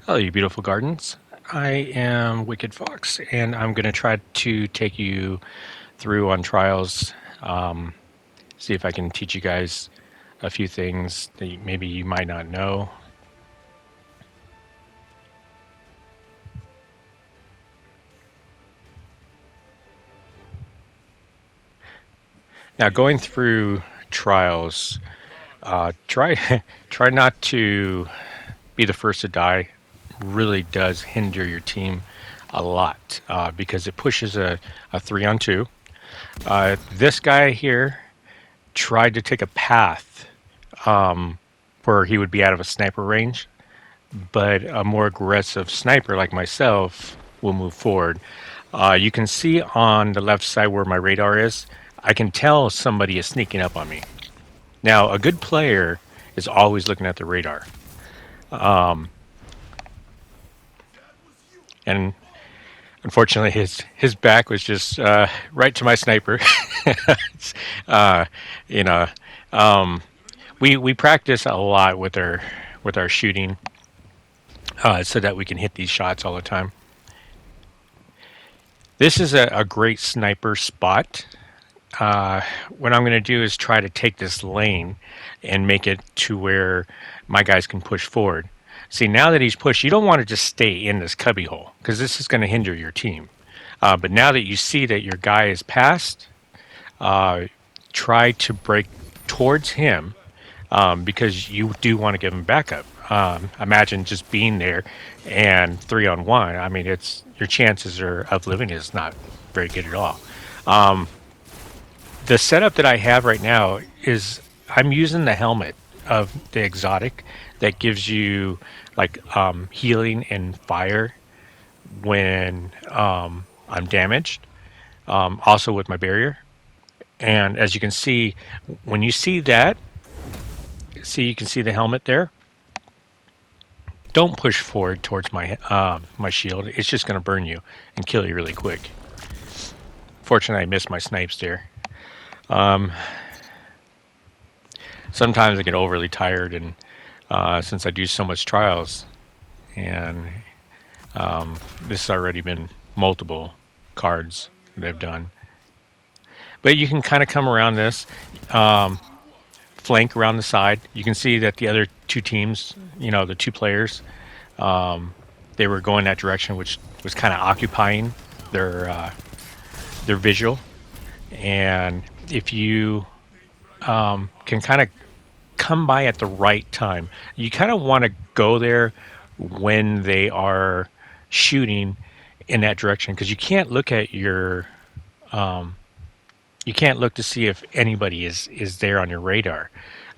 Hello, you beautiful gardens. I am Wicked Fox, and I'm going to try to take you through on trials. Um, See if I can teach you guys a few things that maybe you might not know. Now, going through trials, try try not to be the first to die. Really does hinder your team a lot because it pushes a 3-on-2. This guy here tried to take a path where he would be out of a sniper range, but a more aggressive sniper like myself will move forward. You can see on the left side where my radar is, I can tell somebody is sneaking up on me. Now, a good player is always looking at the radar. And unfortunately, his back was just right to my sniper. uh, you know, um, we practice a lot with our shooting so that we can hit these shots all the time. This is a great sniper spot. What I'm going to do is try to take this lane and make it to where my guys can push forward. See, now that he's pushed, you don't want to just stay in this cubby hole because this is going to hinder your team. But now that you see that your guy is passed, uh, try to break towards him because you do want to give him backup. Imagine just being there and 3-on-1. I mean, it's your chances of living is not very good at all. The setup that I have right now is I'm using the helmet of the exotic that gives you like healing and fire when I'm damaged. Also with my barrier, and as you can see, when you see that, see you can see the helmet there. Don't push forward towards my shield. It's just going to burn you and kill you really quick. Fortunately, I missed my snipes there. Sometimes I get overly tired, and since I do so much trials, and this has already been multiple cards that I've done. But you can kind of come around this, flank around the side. You can see that the other two teams, the two players, they were going that direction, which was kind of occupying their visual. And if you can kind of come by at the right time, you kind of want to go there when they are shooting in that direction because you can't look to see if anybody is there on your radar.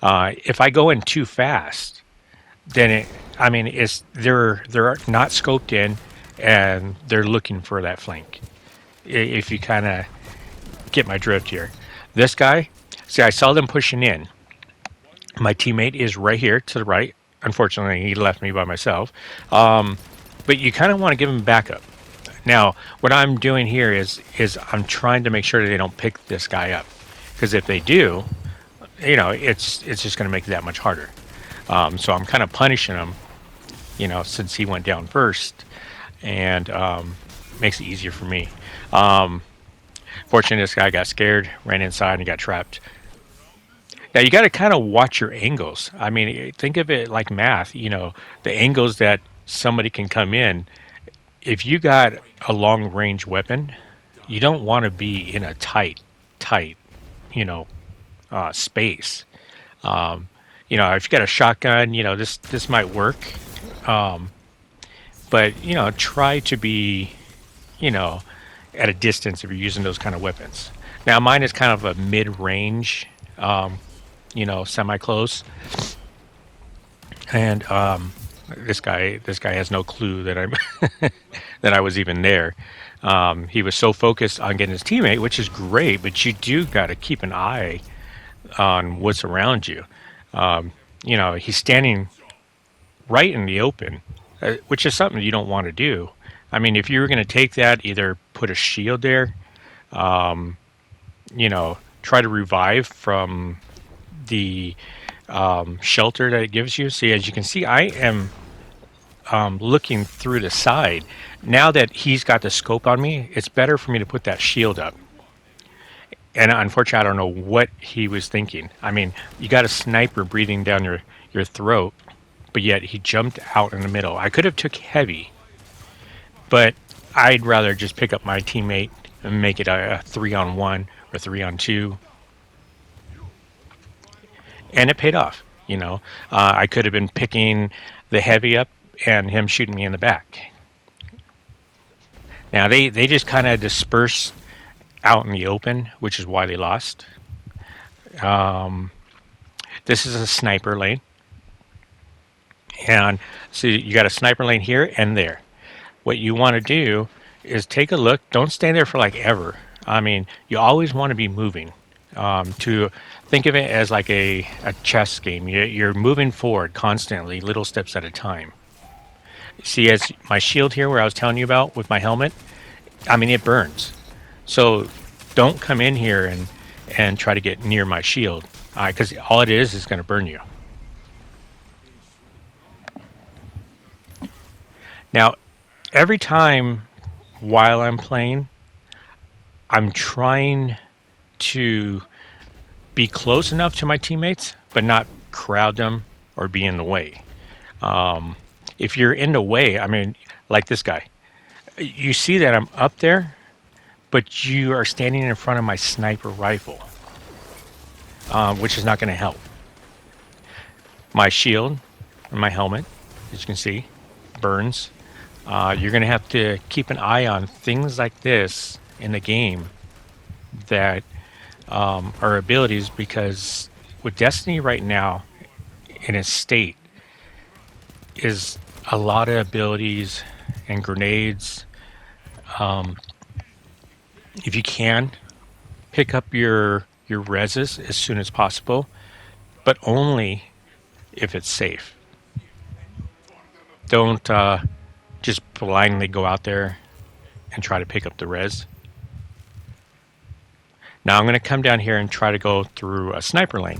If I go in too fast, then I mean, they're not scoped in, and they're looking for that flank. If you kind of get my drift here, this guy, see, I saw them pushing in. My teammate is right here to the right. Unfortunately, he left me by myself. But you kind of want to give him backup. Now, what I'm doing here is I'm trying to make sure that they don't pick this guy up, because if they do, it's just going to make it that much harder. So I'm kind of punishing him, since he went down first, and makes it easier for me. Fortunately, this guy got scared, ran inside, and got trapped. Now you got to kind of watch your angles. I mean, think of it like math. The angles that somebody can come in. If you got a long range weapon, you don't want to be in a tight, you know, space. If you got a shotgun, this might work, um, but try to be, you know, at a distance if you're using those kind of weapons. Now mine is kind of a mid range, semi close, and this guy has no clue that I'm that I was even there. He was so focused on getting his teammate, which is great, but you do got to keep an eye on what's around you. He's standing right in the open, which is something you don't want to do. I mean, if you were going to take that, either put a shield there, try to revive from the shelter that it gives you. See, as you can see, I am looking through the side. Now that he's got the scope on me, it's better for me to put that shield up. And unfortunately, I don't know what he was thinking. I mean, you got a sniper breathing down your throat, but yet he jumped out in the middle. I could have took heavy, but I'd rather just pick up my teammate and make it a 3-on-1 or 3-on-2, and it paid off. I could have been picking the heavy up and him shooting me in the back. Now they just kind of dispersed out in the open, which is why they lost. Um, this is a sniper lane, and so you got a sniper lane here and there. What you want to do is take a look. Don't stand there for like ever. I mean, you always want to be moving. To think of it as like a chess game. You're moving forward constantly, little steps at a time. See, as my shield here, where I was telling you about with my helmet, I mean, it burns. So don't come in here and try to get near my shield, because all it is going to burn you. Now, every time while I'm playing, I'm trying to be close enough to my teammates, but not crowd them or be in the way. Um, if you're in the way, I mean, like this guy, you see that I'm up there, but you are standing in front of my sniper rifle, which is not going to help. My shield and my helmet, as you can see, burns. You're going to have to keep an eye on things like this in the game that are abilities, because with Destiny right now in its state is a lot of abilities and grenades. Um, if you can, pick up your reses as soon as possible, but only if it's safe. Don't just blindly go out there and try to pick up the res. Now I'm going to come down here and try to go through a sniper lane.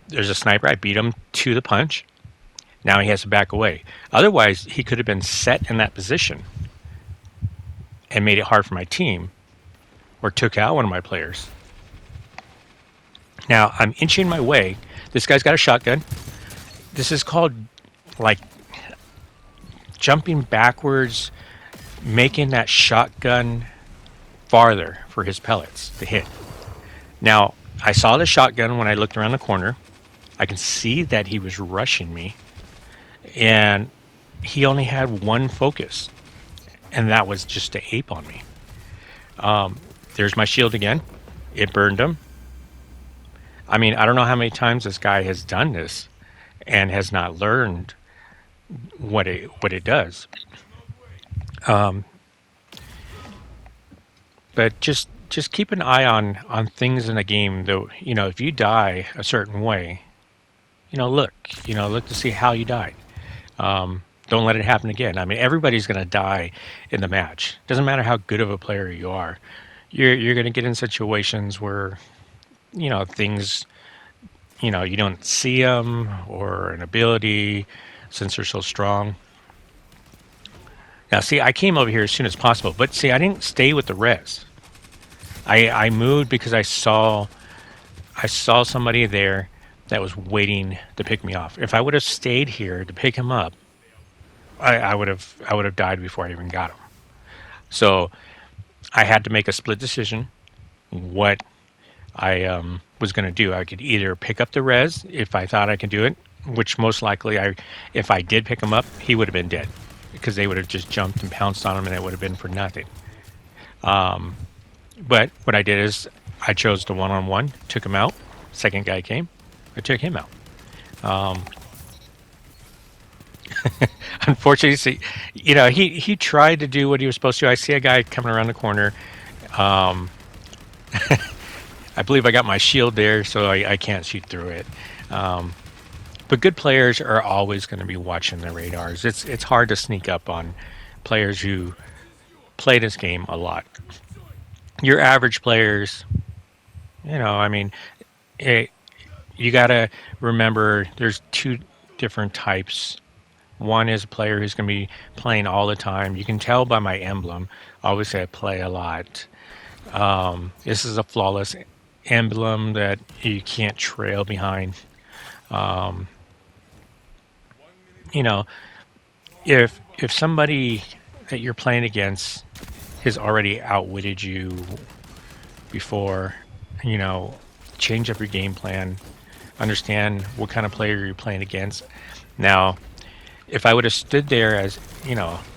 There's a sniper. I beat him to the punch. Now he has to back away. Otherwise, he could have been set in that position and made it hard for my team, or took out one of my players. Now I'm inching my way. This guy's got a shotgun. This is called like jumping backwards, making that shotgun farther for his pellets to hit. Now, I saw the shotgun when I looked around the corner. I can see that he was rushing me, and he only had one focus, and that was just to ape on me. There's my shield again. It burned him. I mean, I don't know how many times this guy has done this and has not learned what it does. Um, but just keep an eye on things in the game. Though, if you die a certain way, look to see how you died. Don't let it happen again. I mean, everybody's going to die in the match. Doesn't matter how good of a player you are. You're going to get in situations where things, you don't see them, or an ability, since they're so strong. Now, see, I came over here as soon as possible, but see, I didn't stay with the res. I moved because I saw somebody there that was waiting to pick me off. If I would have stayed here to pick him up, I would have died before I even got him. So I had to make a split decision what I was going to do. I could either pick up the res if I thought I could do it, which most likely if I did pick him up, he would have been dead, because they would have just jumped and pounced on him, and it would have been for nothing. Um, but what I did is I chose the one-on-one, took him out. Second guy came, I took him out. Um, Unfortunately, see, he tried to do what he was supposed to. I see a guy coming around the corner. Um, I believe I got my shield there, so I can't shoot through it. Um, but good players are always going to be watching their radars. It's hard to sneak up on players who play this game a lot. Your average players, I mean, you got to remember there's two different types One is a player who's going to be playing all the time. You can tell by my emblem. Obviously, I play a lot. This is a flawless emblem that you can't trail behind. Um, you know, if somebody that you're playing against has already outwitted you before, you know, change up your game plan, understand what kind of player you're playing against. Now, if I would have stood there as,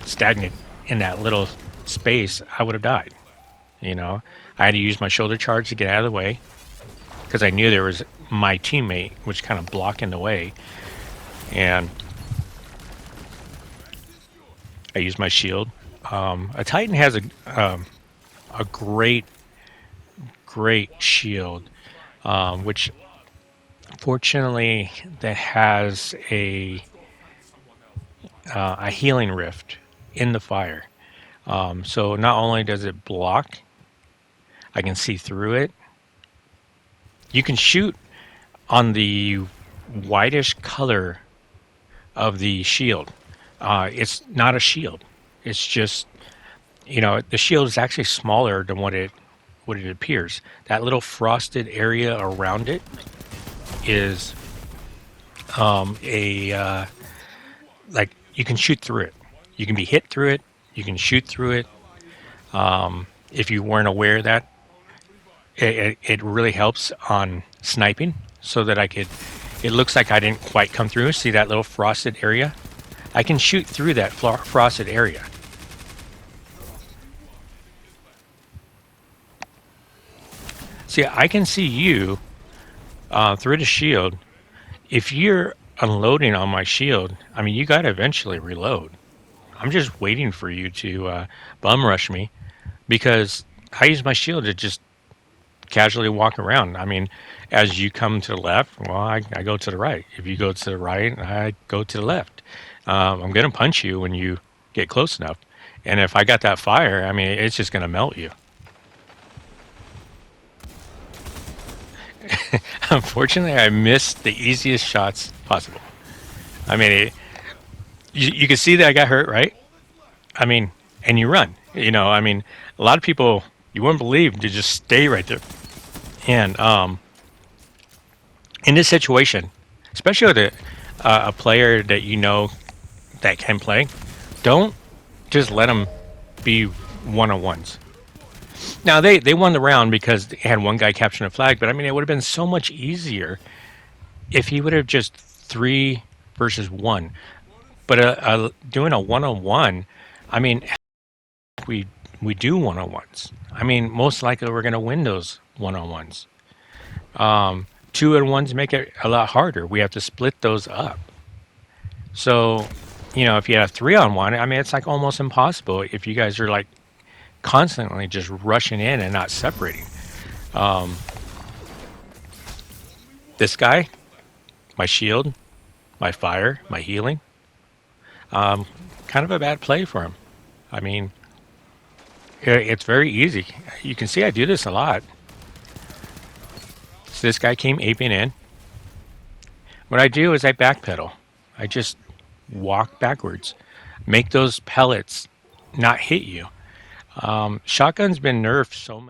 stagnant in that little space, I would have died. You know, I had to use my shoulder charge to get out of the way because I knew there was my teammate, which kind of blocking the way, and I used my shield. A Titan has a great shield, which fortunately that has a healing rift in the fire. So not only does it block, I can see through it. You can shoot on the whitish color of the shield. It's not a shield. It's just, the shield is actually smaller than what it appears. That little frosted area around it is a like you can shoot through it. You can be hit through it. You can shoot through it. If you weren't aware of that, it really helps on sniping, so that I could. It looks like I didn't quite come through. See that little frosted area? I can shoot through that frosted area. See, I can see you through the shield. If you're unloading on my shield, I mean, you got to eventually reload. I'm just waiting for you to bum rush me because I use my shield to just casually walk around. I mean, as you come to the left, well, I go to the right. If you go to the right, I go to the left. I'm going to punch you when you get close enough. And if I got that fire, I mean, it's just going to melt you. Unfortunately, I missed the easiest shots possible. I mean, you can see that I got hurt, right? I mean, and you run. I mean, a lot of people you wouldn't believe to just stay right there. And in this situation, especially with a player that that can play, don't just let them be one-on-ones. Now they won the round because they had one guy capturing a flag, but I mean it would have been so much easier if he would have just 3 versus 1. But doing a one-on-one, I mean we we do one-on-ones. I mean most likely we're going to win those one-on-ones. 2-on-ones make it a lot harder. We have to split those up. So, if you have 3-on-1, I mean it's like almost impossible if you guys are like constantly just rushing in and not separating. Um, this guy, my shield, my fire, my healing, um, kind of a bad play for him. I mean, it's very easy. You can see I do this a lot. So this guy came aping in. What I do is I backpedal. I just walk backwards, make those pellets not hit you. Shotgun's been nerfed so many.